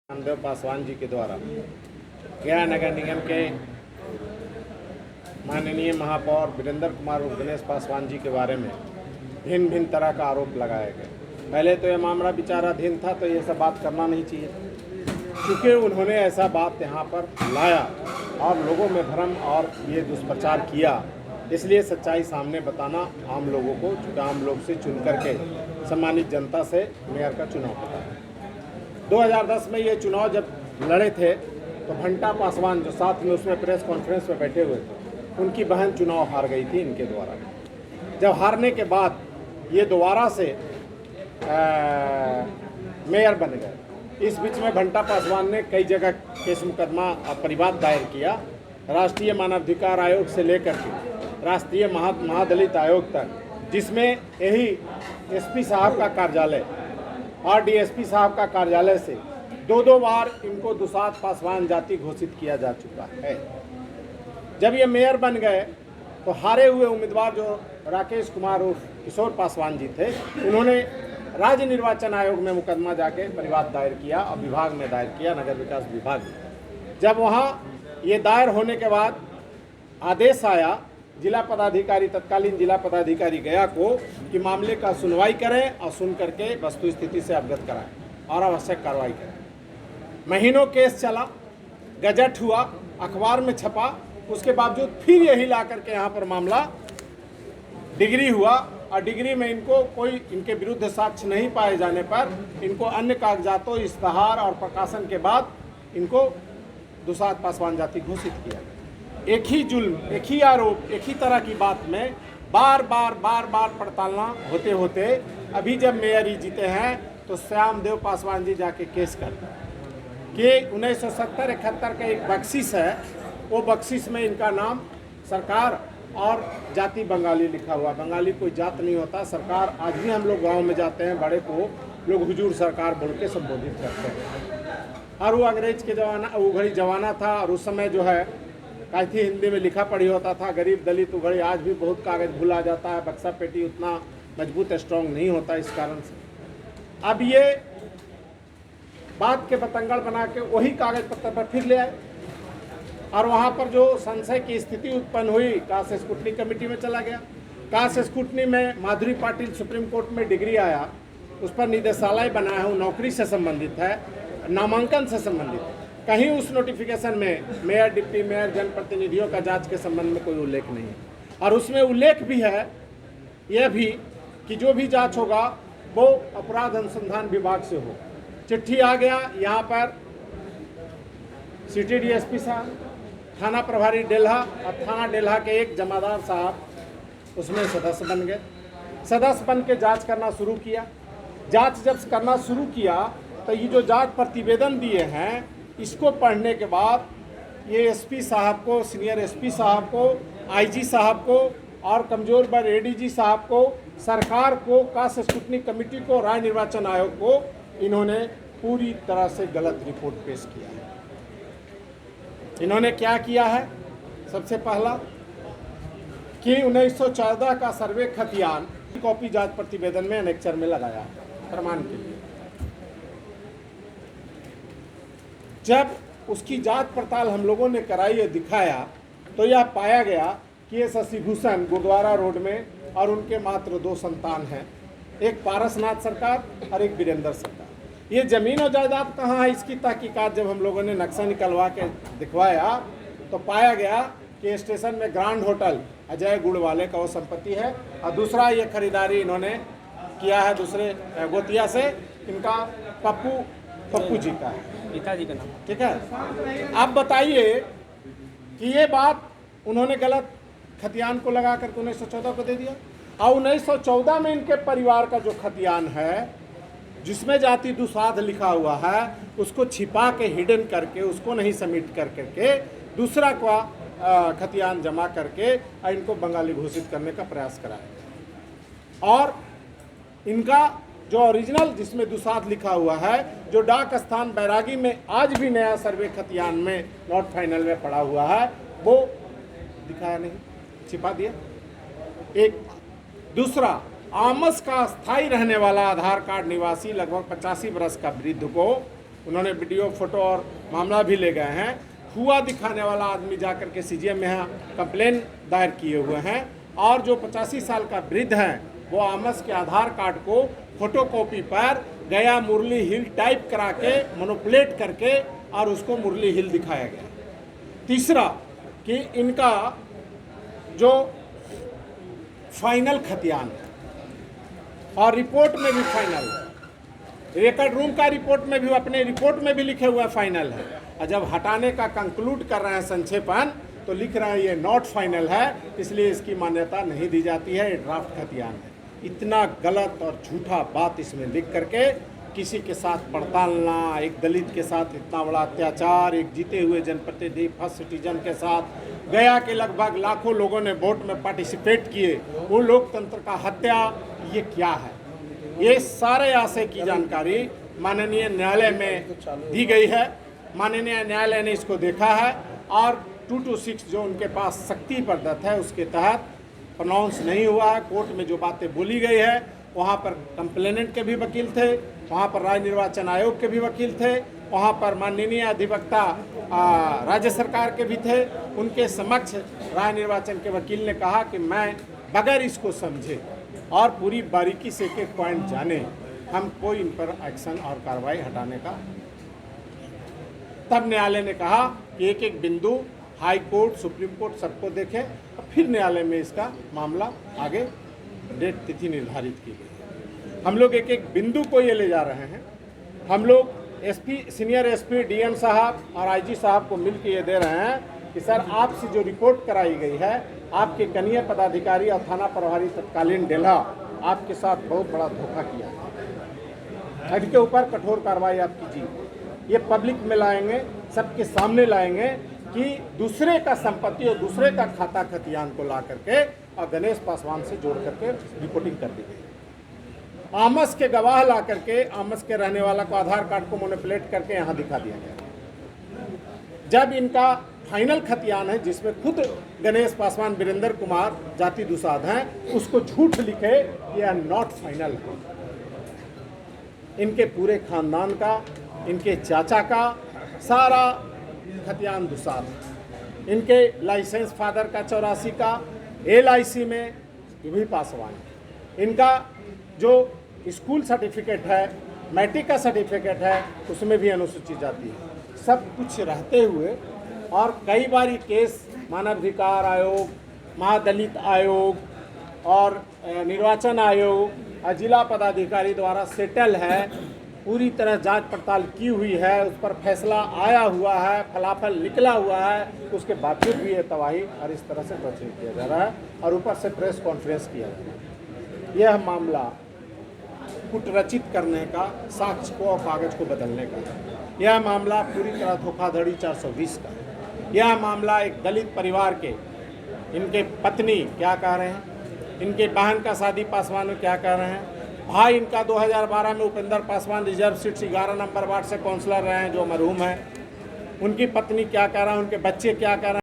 रामदेव पासवान जी के द्वारा गया नगर निगम के माननीय महापौर वीरेंद्र कुमार उर्फ गणेश पासवान जी के बारे में भिन्न भिन्न तरह का आरोप लगाए गए। पहले तो यह मामला विचाराधीन था, तो ये सब बात करना नहीं चाहिए, क्योंकि उन्होंने ऐसा बात यहाँ पर लाया और लोगों में भ्रम और ये दुष्प्रचार किया। इसलिए सच्चाई सामने बताना आम लोगों को, चूँकि आम लोग से चुन करके सम्मानित जनता से मेयर का चुनाव होता है। 2010 में ये चुनाव जब लड़े थे तो भंटा पासवान जो साथ में उसमें प्रेस कॉन्फ्रेंस में बैठे हुए थे, उनकी बहन चुनाव हार गई थी इनके द्वारा। जब हारने के बाद ये दोबारा से मेयर बन गए। इस बीच में भंटा पासवान ने कई जगह केस मुकदमा परिवाद दायर किया, राष्ट्रीय मानवाधिकार आयोग से लेकर के राष्ट्रीय महादलित आयोग तक, जिसमें यही एसपी साहब का कार्यालय और डीएसपी साहब का कार्यालय से दो बार इनको दुसाध पासवान जाति घोषित किया जा चुका है। जब ये मेयर बन गए तो हारे हुए उम्मीदवार जो राकेश कुमार उर्फ किशोर पासवान जी थे, उन्होंने राज्य निर्वाचन आयोग में मुकदमा जाके परिवाद दायर किया और विभाग में दायर किया, नगर विकास विभाग में। जब वहाँ ये दायर होने के बाद आदेश आया जिला पदाधिकारी, तत्कालीन जिला पदाधिकारी गया को कि मामले का सुनवाई करें और सुन करके वस्तु स्थिति से अवगत कराएं और आवश्यक कार्रवाई करें। महीनों केस चला, गजट हुआ, अखबार में छपा, उसके बावजूद फिर यही ला करके यहाँ पर मामला डिग्री हुआ और डिग्री में इनको कोई इनके विरुद्ध साक्ष्य नहीं पाए जाने पर इनको अन्य कागजातों, इश्तहार और प्रकाशन के बाद इनको दुसाध पासवान जाति घोषित किया गया। एक ही जुल्म, एक ही आरोप, एक ही तरह की बात में बार बार पड़तालना होते होते अभी जब मेयर ही जीते हैं तो श्यामदेव पासवान जी जाके केस करते हैं कि 1970-71 का एक बख्शिश है, वो बख्शिश में इनका नाम सरकार और जाति बंगाली लिखा हुआ। बंगाली कोई जात नहीं होता। सरकार आज भी हम लोग गांव में जाते हैं, बड़े को लोग हुजूर सरकार बोल के संबोधित करते हैं। और वो अंग्रेज के जमाना, वो घड़ी जमाना था और उस समय जो है काफी हिंदी में लिखा पढ़ी होता था। गरीब दलित उघड़ी, आज भी बहुत कागज भुला जाता है, बक्सा पेटी उतना मजबूत स्ट्रॉन्ग नहीं होता, इस कारण से अब ये बात के बतंगड़ बना के वही कागज पत्र पर फिर ले आए और वहाँ पर जो संशय की स्थिति उत्पन्न हुई, काश स्क्रूटनी कमेटी में चला गया। काश स्क्रूटनी में माधुरी पाटिल सुप्रीम कोर्ट में डिग्री आया, उस पर निदेशालय बनाया है, नौकरी से संबंधित है, नामांकन से संबंधित है। कहीं उस नोटिफिकेशन में मेयर, डिप्टी मेयर, जनप्रतिनिधियों का जांच के संबंध में कोई उल्लेख नहीं है। और उसमें उल्लेख भी है यह भी कि जो भी जांच होगा वो अपराध अनुसंधान विभाग से हो। चिट्ठी आ गया यहाँ पर सिटी डीएसपी साहब, थाना प्रभारी डेल्हा और थाना डेल्हा के एक जमादार साहब उसमें सदस्य बन गए। सदस्य बन के जाँच करना शुरू किया। जाँच जब करना शुरू किया तो ये जो जाँच प्रतिवेदन दिए हैं, इसको पढ़ने के बाद ये एसपी साहब को, सीनियर एसपी साहब को, आईजी साहब को और कमजोर पर एडीजी साहब को, सरकार को, काश स्क्रूटनी कमेटी को, राज्य निर्वाचन आयोग को इन्होंने पूरी तरह से गलत रिपोर्ट पेश किया है। इन्होंने क्या किया है? सबसे पहला कि 1914 का सर्वे खतियान की कॉपी जांच प्रतिवेदन में एनेक्चर में लगाया प्रमाण के लिए। जब उसकी जांच पड़ताल हम लोगों ने कराई और दिखाया तो यह पाया गया कि ये शशिभूषण गुरुद्वारा रोड में और उनके मात्र 2 संतान हैं, एक पारसनाथ सरकार और एक वीरेंद्र सरकार। ये जमीन और जायदाद कहाँ है, इसकी तहकीकात जब हम लोगों ने नक्शा निकलवा के दिखवाया तो पाया गया कि स्टेशन में ग्रांड होटल अजय गुड़ वाले का वो संपत्ति है और दूसरा ये खरीदारी इन्होंने किया है दूसरे गोतिया से, इनका पप्पू जी का है, पिताजी का नाम। ठीक है, आप बताइए कि ये बात उन्होंने गलत खतियान को लगा करके 1914 को दे दिया और 1914 में इनके परिवार का जो खतियान है जिसमें जाति दुसाध लिखा हुआ है, उसको छिपा के, हिडन करके, उसको नहीं सबमिट कर करके दूसरा का खतियान जमा करके और इनको बंगाली घोषित करने का प्रयास कराया। और इनका जो ओरिजिनल जिसमें दुसाध लिखा हुआ है, जो डाक स्थान बैरागी में आज भी नया सर्वे खतियान में नॉट फाइनल में पड़ा हुआ है, वो दिखाया नहीं, छिपा दिया। एक दूसरा, आमस का स्थायी रहने वाला आधार कार्ड निवासी लगभग 85 वर्ष का वृद्ध को उन्होंने वीडियो, फोटो और मामला भी ले गए हैं। हुआ दिखाने वाला आदमी जाकर के सीजीएम में यहाँ कंप्लेन दायर किए हुए हैं। और जो 85 साल का वृद्ध है वो आमस के आधार कार्ड को फोटोकॉपी पर गया मुरली हिल टाइप करा के मैनिपुलेट करके और उसको मुरली हिल दिखाया गया। तीसरा कि इनका जो फाइनल खतियान है और रिपोर्ट में भी फाइनल है, रिकॉर्ड रूम का रिपोर्ट में भी, अपने रिपोर्ट में भी लिखे हुआ फाइनल है, और जब हटाने का कंक्लूड कर रहे हैं संक्षेपण तो लिख रहे हैं ये नॉट फाइनल है, इसलिए इसकी मान्यता नहीं दी जाती है, ये ड्राफ्ट खतियान है। इतना गलत और झूठा बात इसमें लिख करके किसी के साथ पड़तालना, एक दलित के साथ इतना बड़ा अत्याचार, एक जीते हुए जनप्रतिनिधि फर्स्ट सिटीजन के साथ, गया के लगभग लाखों लोगों ने वोट में पार्टिसिपेट किए, वो लोकतंत्र का हत्या, ये क्या है? ये सारे आशय की जानकारी माननीय न्यायालय में दी गई है। माननीय न्यायालय ने इसको देखा है और 226 जो उनके पास शक्ति प्रदत्त है उसके तहत प्रोनाउंस नहीं हुआ है। कोर्ट में जो बातें बोली गई है वहाँ पर कंप्लेनेंट के भी वकील थे, वहाँ पर राज्य निर्वाचन आयोग के भी वकील थे, वहाँ पर माननीय अधिवक्ता राज्य सरकार के भी थे। उनके समक्ष राज्य निर्वाचन के वकील ने कहा कि मैं बगैर इसको समझे और पूरी बारीकी से एक पॉइंट जाने हम कोई इन पर एक्शन और कार्रवाई हटाने का। तब न्यायालय ने कहा कि एक एक बिंदु हाई कोर्ट, सुप्रीम कोर्ट सबको देखे और फिर न्यायालय में इसका मामला आगे डेट तिथि निर्धारित की गई। हम लोग एक एक बिंदु को ये ले जा रहे हैं। हम लोग एसपी, सीनियर एसपी, डीएम साहब और आईजी साहब को मिल के ये दे रहे हैं कि सर आपसे जो रिपोर्ट कराई गई है, आपके कनीय पदाधिकारी और थाना प्रभारी तत्कालीन डेल्हा आपके साथ बहुत बड़ा धोखा किया है। इनके ऊपर कठोर कार्रवाई आप कीजिए। ये पब्लिक में लाएंगे, सबके सामने लाएंगे कि दूसरे का संपत्ति और दूसरे का खाता खतियान को ला करके और गणेश पासवान से जोड़ करके रिपोर्टिंग कर दी गई। आमस के गवाह ला करके, आमस के रहने वाला को आधार कार्ड को मैनिपुलेट करके यहाँ दिखा दिया गया। जब इनका फाइनल खतियान है जिसमें खुद गणेश पासवान, वीरेंद्र कुमार जाति दुसाध हैं, उसको झूठ लिखे यह नॉट फाइनल है। इनके पूरे खानदान का, इनके चाचा का सारा खतियान दुसाध। इनके लाइसेंस फादर का 84 का, LIC में भी पासवान। इनका जो स्कूल सर्टिफिकेट है, मैट्रिक का सर्टिफिकेट है, उसमें भी अनुसूचित जाति है। सब कुछ रहते हुए और कई बार केस मानवाधिकार आयोग, महादलित आयोग और निर्वाचन आयोग और जिला पदाधिकारी द्वारा सेटल है, पूरी तरह जांच पड़ताल की हुई है, उस पर फैसला आया हुआ है, फलाफल निकला हुआ है, उसके बावजूद भी ये तबाही और इस तरह से प्रचलित किया जा रहा है और ऊपर से प्रेस कॉन्फ्रेंस किया जा रहा है। यह मामला कुटरचित करने का, साक्ष्य को और कागज को बदलने का, यह मामला पूरी तरह धोखाधड़ी 420 का। यह मामला एक दलित परिवार के, इनके पत्नी क्या कह रहे हैं, इनके बहन का शादी पासवान में क्या कह रहे हैं, भाई इनका 2012 में Upendra Paswan reserve seat 11 number ward से काउंसलर रहे हैं जो मरहूम है, उनकी पत्नी क्या कह रहा है, उनके बच्चे क्या कह रहे हैं।